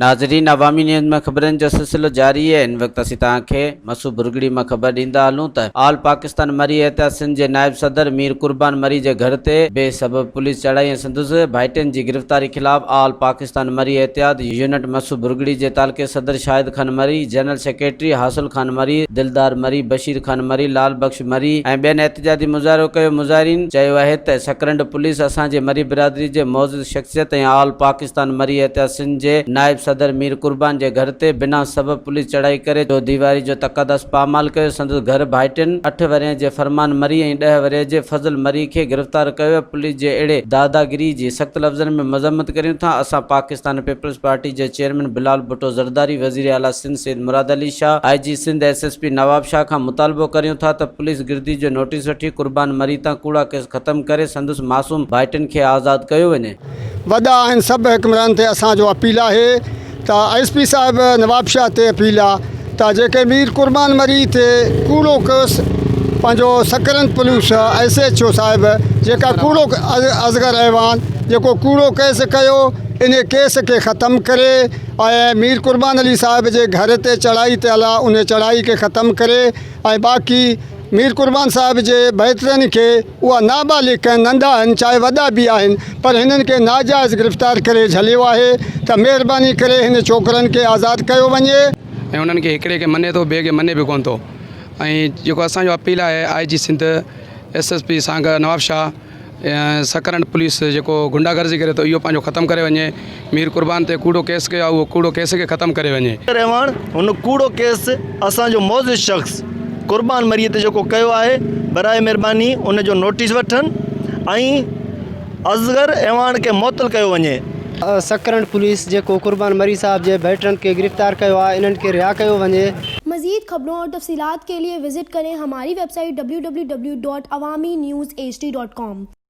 नाज़रीन, अवामी न्यूज़ में खबरन जो सिलसिलो जारी है। इन वक्त असीं तव्हांखे مسوڀرڳڙي में खबर ॾींदा हलूं त आल पाकिस्तान मरी اتحاد सिंध जे नायब सदर मीर قربان मरी जे घर ते बेसबब पुलिस चढ़ाई ऐं संदसि भाइटियुनि जी गिरफ़्तारी ख़िलाफ़ आल पाकिस्तान मरी اتحاد यूनिट مسوڀرڳڙي जे तालके सदर शाहिद खान मरी, जनरल सेक्रेटरी हासिल खान मरी, दिलदार मरी, बशीर खान मरी, लाल बख्श मरी ऐं ॿियनि एहतिजाजी मुज़ाहिरो कयो। मुज़ाहिरीन चयो आहे त सकरंड पुलिस असांजे मरी बिरादरी जे मौजूद शख़्सियत ऐं आल पाकिस्तान मरी اتحاد सिंध जे नायब सदर मीर قربان जे घर ते बिना सबब पुलिस चढ़ाई करे तो दीवारी जो तक़दस पामाल कयो। संदसि घर भाइटियुनि 8 वरियं जे फरमान मरी ऐं 10 वरियं जे फज़ल मरी खे गिरफ़्तार कयो। पुलिस जे अहिड़े दादागिरी जी सख़्त लफ़्ज़नि में मज़म्मत करियूं था। असां पाकिस्तान पीपल्स पार्टी जे चेयरमैन बिलाल भुट्टो ज़रदारी, वज़ीर आला सिंध सैयद मुराद अली शाह, IG सिंध SSP नवाब शाह खां मुतालबो करियूं था त पुलिस गिरदी जो नोटिस वठी قربان मरी तां कूड़ा केस ख़त्म करे संदसि मासूम भाइटियुनि खे आज़ाद कयो वञे। वॾा आहिनि सभु हुक्मरान ते असांजो अपील आहे त SP साहिब नवाब शाह ते अपील आहे त जेके मीर قربان मरी ते कूड़ो केस पंहिंजो सकरंद पुलिस SHO साहिब जेका कूड़ो अज़गर अहवान जेको कूड़ो केस कयो इन केस के ख़त्म करे ऐं मीर قربان अली साहिब जे घर ते चढ़ाई थियल आहे उन चढ़ाई के ख़त्म करे ऐं बाक़ी मीर قربان साहिब जे बहितरनि खे उहा नाबालिग आहिनि, नंढा आहिनि, चाहे वॾा बि आहिनि, पर हिननि खे नाजाइज़ गिरफ़्तार करे झलियो आहे त महिरबानी करे हिन छोकिरनि खे आज़ादु कयो वञे ऐं उन्हनि खे हिकिड़े खे मञे थो ॿिए खे मञे बि कोन थो। ऐं जेको असांजो अपील आहे IG सिंध SSP सांग नवाब शाह सकरंड पुलिस जेको गुंडागर्दी करे थो इहो पंहिंजो ख़त्म करे वञे। मीर قربان ते कूड़ो केस कयो आहे उहो कूड़ो केस खे ख़त्म करे वञे। रहवान हुन कूड़ो केस असांजो मौजूद शख़्स قربان मरीअ ते जेको कयो आहे बराए महिरबानी उन जो नोटिस वठनि ऐं अज़गर अहवान खे मुअतल कयो वञे। सकरंड पुलिस जेको قربان मरी साहब जे बैटरन के गिरफ्तार किया है इन्हनि के रिहा कयो वञे। मज़ीद खबरों और तफसीलात के लिए विजिट करें हमारी वेबसाइट www.awamiNewsHD.com।